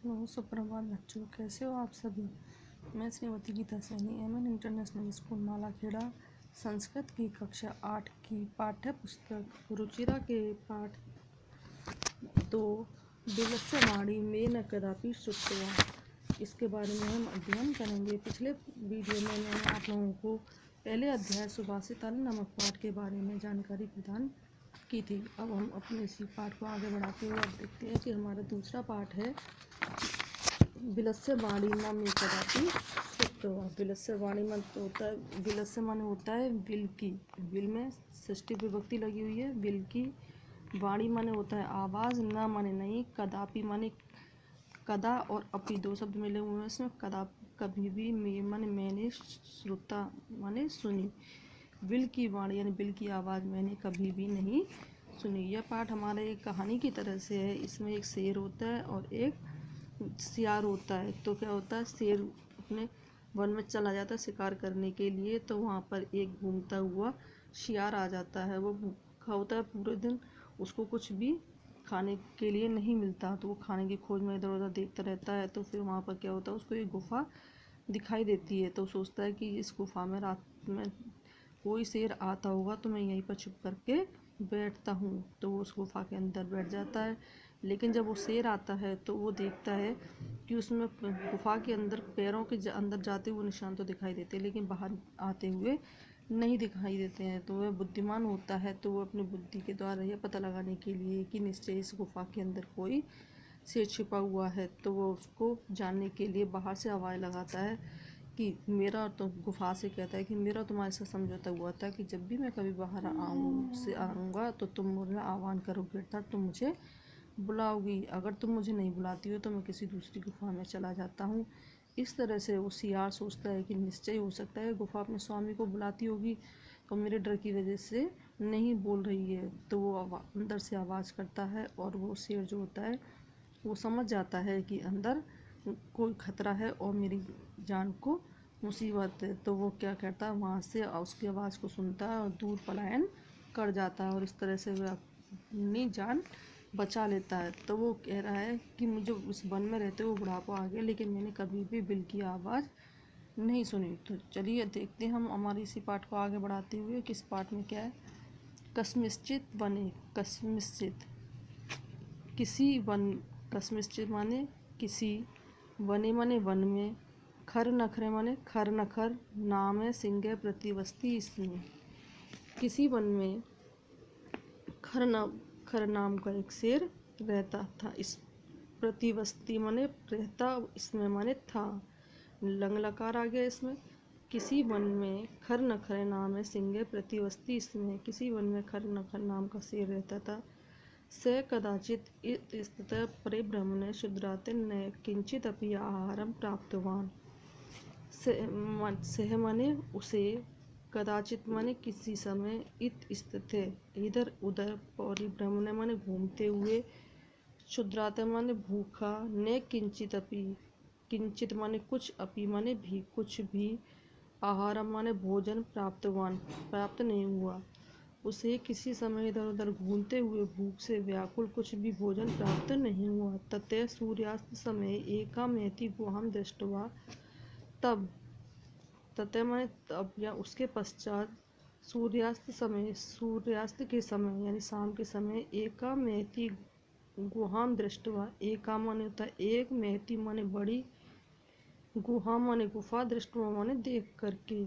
Hello, सुप्रभात बच्चों। कैसे हो आप सभी। मैं Shrimati Geeta Saini M N international school Malakheda Sanskrit की कक्षा 8 की पाठ्य पुस्तक रुचिरा के पाठ 2 विलस्यवाणी में न कदापि श्रुत्वा, इसके बारे में हम अध्ययन करेंगे। पिछले वीडियो में मैंने आप लोगों को पहले अध्याय सुभाषितानि नामक पाठ के बारे में जानकारी प्रदान की थी। अब हम अपने इसी पाठ को आगे बढ़ाते हुए अब देखते हैं कि हमारा दूसरा पाठ है विलस्यवाणी में कदापि श्रुत्वा। विलस्यवाणी मन तो होता है, विलस्य माने होता है विल की, विल में षष्ठी विभक्ति लगी हुई है, विल की। वाणी माने होता है आवाज़, न माने नहीं, कदापि माने कदा और अपि दो शब्द मिले हुए हैं इसमें। कदा कभी भी, माने मैंने, श्रुता माने सुनी। विल की वाणी यानी बिल की आवाज़ मैंने कभी भी नहीं सुनी। यह पाठ हमारे एक कहानी की तरह से है। इसमें एक शेर होता है और एक सियार होता है। तो क्या होता है, शेर अपने वन में चला जाता है शिकार करने के लिए। तो वहाँ पर एक घूमता हुआ सियार आ जाता है। वो भूखा होता है पूरे दिन, उसको कुछ भी खाने के लिए नहीं मिलता। तो वो खाने की खोज में इधर उधर देखता रहता है। तो फिर वहाँ पर क्या होता है, उसको एक गुफा दिखाई देती है। तो सोचता है कि इस गुफा में रात में कोई शेर आता होगा तो मैं यहीं पर छुप करके बैठता हूँ। तो वो उस गुफा के अंदर बैठ जाता है। लेकिन जब वो शेर आता है तो वो देखता है कि उसमें गुफा के अंदर पैरों के अंदर जाते हुए निशान तो दिखाई देते हैं, लेकिन बाहर आते हुए नहीं दिखाई देते हैं। तो वह बुद्धिमान होता है, तो वो अपनी बुद्धि के द्वारा यह पता लगाने के लिए कि निश्चय इस गुफा के अंदर कोई शेर छिपा हुआ है, तो वो उसको जानने के लिए बाहर से आवाज़ लगाता है कि मेरा, तो गुफा से कहता है कि मेरा तुम्हारे साथ समझौता हुआ था कि जब भी मैं कभी बाहर आऊँगा तो तुम मुझे आह्वान करोगे, अर्थात तुम मुझे बुलाओगी। अगर तुम मुझे नहीं बुलाती हो तो मैं किसी दूसरी गुफा में चला जाता हूँ। इस तरह से वो सियार सोचता है कि निश्चय हो सकता है गुफा अपने स्वामी को बुलाती होगी, तो मेरे डर की वजह से नहीं बोल रही है। तो वो अंदर से आवाज़ करता है और वो शेर जो होता है वो समझ जाता है कि अंदर कोई खतरा है और मेरी जान को मुसीबत है। तो वो क्या करता है, वहाँ से उसकी आवाज़ को सुनता है और दूर पलायन कर जाता है और इस तरह से वह अपनी जान बचा लेता है। तो वो कह रहा है कि मुझे उस वन में रहते हुए बुढ़ापा आ गया, लेकिन मैंने कभी भी बिल की आवाज़ नहीं सुनी। तो चलिए देखते हैं हम हमारे इसी पाठ को आगे बढ़ाते हुए कि इस पाठ में क्या है। कस्मिश्चित वने, कस्मिश्चित किसी वन, कस्मिश्चित माने किसी, वने माने वन में, खर नखरे माने खर नखर, नाम है सिंह प्रतिवस्ती इसमें। किसी वन में खर नाम का एक शेर रहता था। इस प्रतिवस्ती माने रहता, इसमें माने था, लंग लकार आ गया इसमें। किसी वन में खर नखर नाम है सिंह प्रतिवस्ती इसमें। किसी वन में खर नखर नाम का शेर रहता था। स कदाचित स्थितः परिभ्रमणे शुद्राते न किंचित अपि आहारम प्राप्तवान। सह माने उसे, कदाचित माने किसी समय, इत स्थित है इधर उधर, परिभ्रमण माने घूमते हुए, शुद्राते माने भूखा, न किंचित अपि, किंचित माने कुछ, अपि माने भी कुछ भी, आहार माने भोजन, प्राप्तवान प्राप्त नहीं हुआ। उसे किसी समय इधर उधर घूमते हुए भूख से व्याकुल कुछ भी भोजन प्राप्त नहीं हुआ। ततः सूर्यास्त समय एकामेति गुहाम दृष्ट्वा, तब, ततः माने तब या उसके पश्चात, सूर्यास्त समय, सूर्यास्त के समय यानी शाम के समय, एका महती गुहाम दृष्टवा, एका माने होता है एक, महती माने बड़ी, गुहा माने गुफा, दृष्टवा माने देख करके।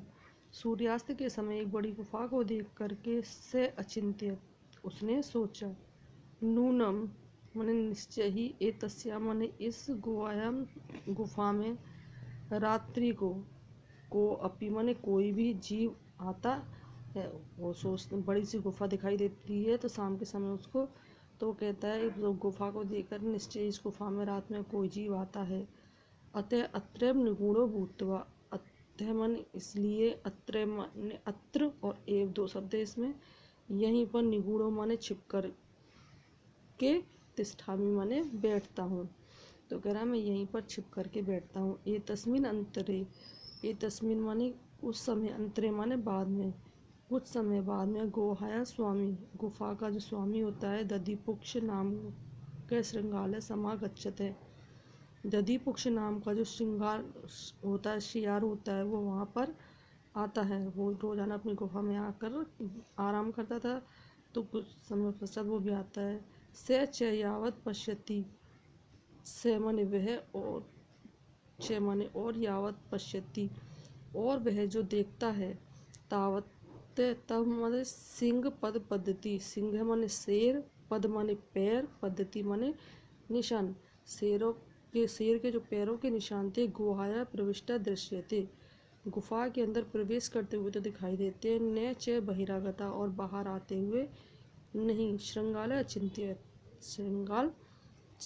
सूर्यास्त के समय एक बड़ी गुफा को देख करके, से अचिंत्य उसने सोचा, नूनम माने निश्चय ही, एतस्या माने इस गुहायाम गुफा में, रात्रि को अपि माने कोई भी जीव आता है। वो सोचते बड़ी सी गुफा दिखाई देती है तो शाम के समय उसको, तो कहता है तो गुफा को देखकर निश्चय इस गुफा में रात में कोई जीव आता है। अतः अत्र निगूढ़ो भूत्वा, अतः मन इसलिए, अत्र माने अत्र और एव दो शब्द है इसमें। यहीं पर निगूढ़ो माने छिप कर के, तिष्ठामि माने बैठता हूँ। तो कह रहा मैं यहीं पर छिप करके बैठता हूँ। ये तस्मिन अंतरे, ये तस्मिन माने उस समय, अंतरे माने बाद में, कुछ समय बाद में, गुहाया स्वामी गुफा का जो स्वामी होता है, दधिपुक्ष नाम के श्रृंगालय समागच्छत है, दधीपुक्ष नाम का जो श्रृंगार होता है, शियार होता है, वो वहाँ पर आता है। वो रोजाना अपनी गुफा में आकर आराम करता था, तो कुछ समय पश्चात वो भी आता है। स च यावत पश्यति, से माने वह, और च माने और, यावत पश्यति और वह जो देखता है, तावत तब माने सिंह पद पद्धति, सिंह माने शेर, पद माने पैर, पद्धति माने निशान। शेर के जो पैरों के निशान थे, गुहाया प्रविष्टा दृश्य थे, गुफा के अंदर प्रवेश करते हुए तो दिखाई देते। न च बहिरागता और बाहर आते हुए नहीं। श्रृंगाल अचिंत्य, श्रृंगाल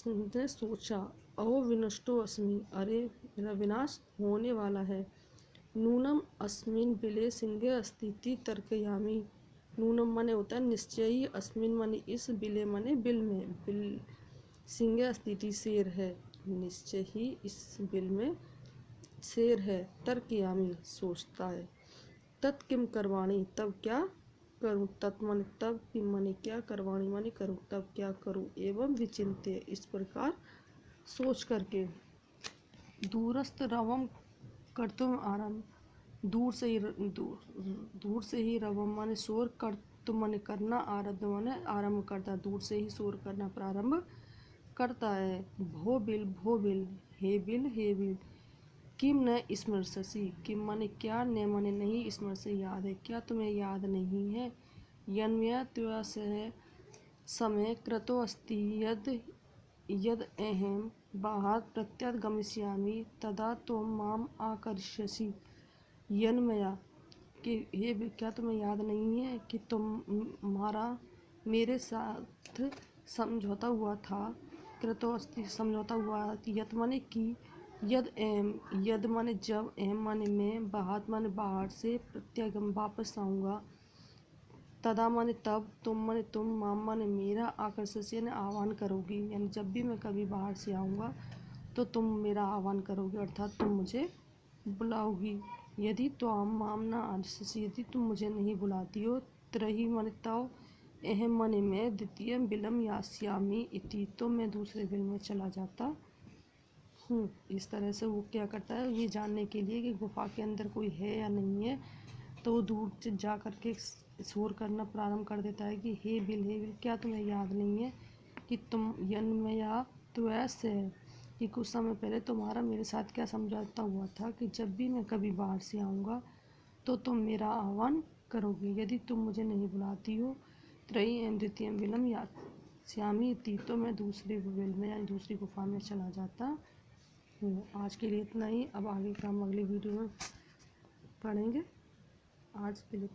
ने सोचा, अहो विनष्टो अस्मि, अरे मेरा विनाश होने वाला है। नूनम अस्मिन बिले सिंहे अस्तिति तर्कयामी, नूनम माने होता है निश्चय ही, अस्मिन माने इस, बिले माने बिल में, बिल सिंहे अस्तिति शेर है, निश्चय ही इस बिल में शेर है। तर्कयामी सोचता है। तत् किम करवाणी तब क्या करूं, तत् माने तब, किम माने क्या, करवाणी माने करूं, तब क्या करूं। एवं विचिंत्य इस प्रकार सोच करके। दूरस्थ रवम कर्तुम आरंभ, दूर से ही रवम माने शोर, कर्तुम माने करना, आरब्ध माने आरंभ करता, दूर से ही शोर करना प्रारंभ करता है। भो बिल, हे बिल, हे बिल। किम न स्मरसि, किम माने क्या, न माने नहीं, स्मरसि याद है, क्या तुम्हें याद नहीं है। यन्मया त्वया सह समय कृतो अस्ति, यद अहम बाहर प्रत्यात गमिष्यामि तदा त्वं माम आकर्ष्यसि। यन्मया कि हे क्या तुम्हें याद नहीं है कि तुम्हारा मेरे साथ समझौता हुआ था। कृतो अस्ति समझौता हुआ, यत माने की, यद एम, यद माने जब, एम माने मैं, बाहर माने बाहर से, प्रत्यागम वापस आऊँगा, तदा माने तब, तुम माने तुम, माम माने मेरा, आकर्षण से आह्वान करोगी, यानी जब भी मैं कभी बाहर से आऊँगा तो तुम मेरा आह्वान करोगी, अर्थात तुम मुझे बुलाओगी। यदि त्वाम माम ना आदर्शी, यदि तुम मुझे नहीं बुलाती हो, त्रही माने तव, अहम माने मैं, द्वितीय बिलम यास्यामी इति, तो मैं दूसरे बिल में चला जाता हूँ। इस तरह से वो क्या करता है, ये जानने के लिए कि गुफा के अंदर कोई है या नहीं है, तो वो दूर से जा कर के शोर करना प्रारंभ कर देता है कि हे बिल, क्या तुम्हें याद नहीं है कि तुम यन्मया त्वया है, कि कुछ समय पहले तुम्हारा मेरे साथ क्या समझौता हुआ था कि जब भी मैं कभी बाहर से आऊँगा तो तुम मेरा आह्वान करोगे। यदि तुम मुझे नहीं बुलाती हो, त्रयी द्वितीय बिलम यास्यामी इति, तो मैं दूसरे बिल में यानी दूसरी गुफा में चला जाता हूँ। आज के लिए इतना ही, अब आगे का हम अगले वीडियो में पढ़ेंगे। आज के लिए